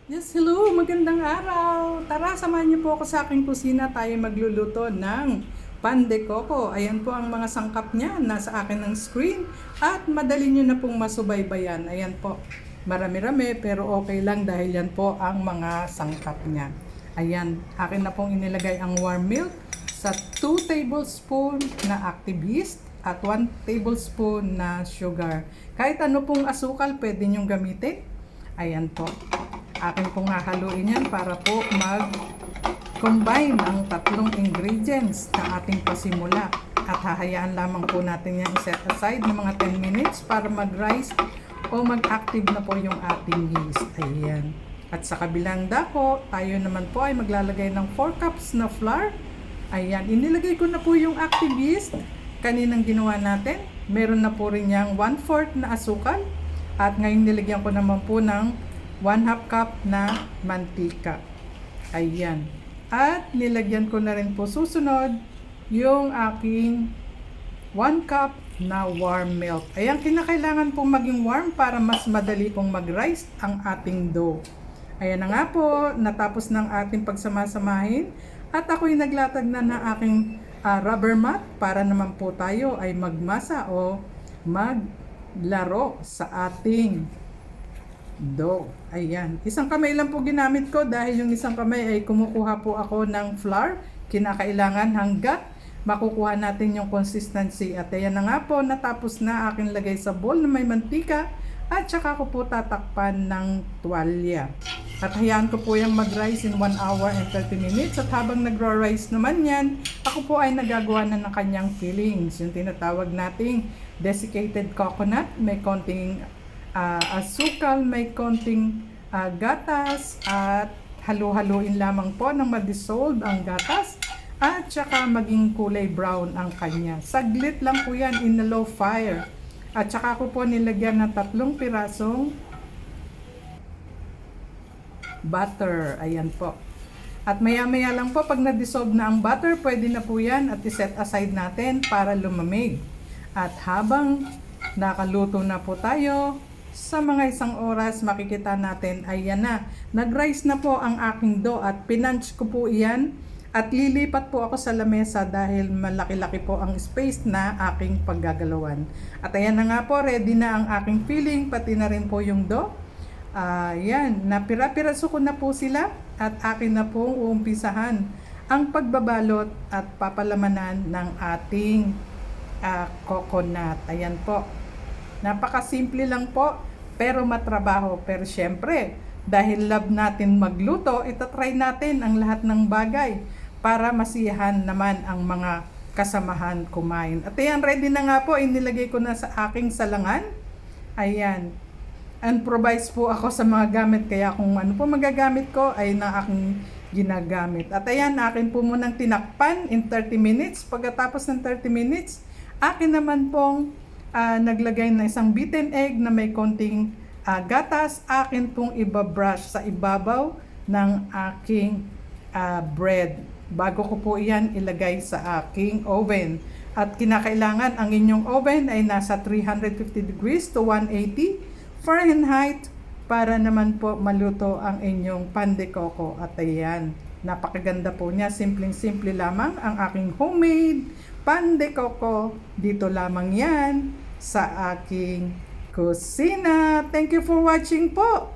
Yes, hello! Magandang araw! Tara, samahan niyo po ako sa aking kusina. Tayo magluluto ng pan de coco. Ayan po ang mga sangkap niya. Nasa akin ng screen. At madali niyo na pong masubaybayan. Ayan po. Marami-rami pero okay lang dahil yan po ang mga sangkap niya. Ayan, akin na pong inilagay ang warm milk sa 2 tablespoon na Activist at 1 tablespoon na sugar. Kahit ano pong asukal pwede niyong gamitin. Ayan po. Akin pong hahaluin yan para po mag-combine ang tatlong ingredients na ating pasimula. At hahayaan lamang po natin yan set aside ng mga 10 minutes para mag-rise o mag-active na po yung ating yeast. Ayan. At sa kabilang dako, tayo naman po ay maglalagay ng 4 cups na flour. Ayan. Inilagay ko na po yung active yeast. Kaninang ginawa natin. Meron na po rin yung 1/4 na asukal. At ngayon nilagyan ko naman po ng 1/2 cup na mantika. Ayan. At nilagyan ko na rin po susunod yung aking 1 cup na warm milk. Ayan, kinakailangan pong maging warm para mas madali pong mag-rise ang ating dough. Ayan na nga po, natapos ng ating pagsamasamahin. At ako'y naglatag na ng aking rubber mat para naman po tayo ay magmasa o maglaro sa ating dough. Ayan. Isang kamay lang po ginamit ko dahil yung isang kamay ay kumukuha po ako ng flour. Kinakailangan hanggat makukuha natin yung consistency. At ayan na nga po, natapos na aking lagay sa bowl na may mantika at saka ko po tatakpan ng tuwalya. At hayaan ko po yung mag-rise in 1 hour and 30 minutes. At habang nagro-rise naman yan, ako po ay nagagawa na ng kanyang fillings. Yung tinatawag nating desiccated coconut, may konting asukal, may konting gatas at halu-haluin lamang po nang ma-dissolve ang gatas at saka maging kulay brown ang kanya. Saglit lang po yan in a low fire. At saka ko po nilagyan ng 3 pirasong butter. Ayan po. At maya-maya lang po pag na-dissolve na ang butter, pwede na po yan at iset aside natin para lumamig. At habang nakaluto na po tayo, sa mga 1 oras makikita natin ay yan na. Nag-rise na po ang aking dough at pinunch ko po iyan at lilipat po ako sa lamesa dahil malaki-laki po ang space na aking paggagalawan. At ayan na nga po, ready na ang aking filling, pati na rin po yung dough. Yan, napira-piraso ko na po sila at akin na pong uumpisahan ang pagbabalot at papalamanan ng ating coconut. Ayan po. Napakasimple lang po, pero matrabaho. Pero syempre, dahil love natin magluto, itatry natin ang lahat ng bagay para masiyahan naman ang mga kasamahan kumain. At ayan, ready na nga po, inilagay ko na sa aking salangan. Ayan. Improvise po ako sa mga gamit, kaya kung ano po magagamit ko ay na aking ginagamit. At ayan, akin po munang tinakpan in 30 minutes. Pagkatapos ng 30 minutes, akin naman pong naglagay na isang beaten egg na may konting gatas. Akin pong ibabrush sa ibabaw ng aking bread. Bago ko po iyan ilagay sa aking oven. At kinakailangan ang inyong oven ay nasa 350 degrees to 180 Fahrenheit para naman po maluto ang inyong pan de coco. At ayan, napakaganda po niya. Simpleng-simple lamang ang aking homemade pan de coco. Dito lamang yan sa aking kusina. Thank you for watching po.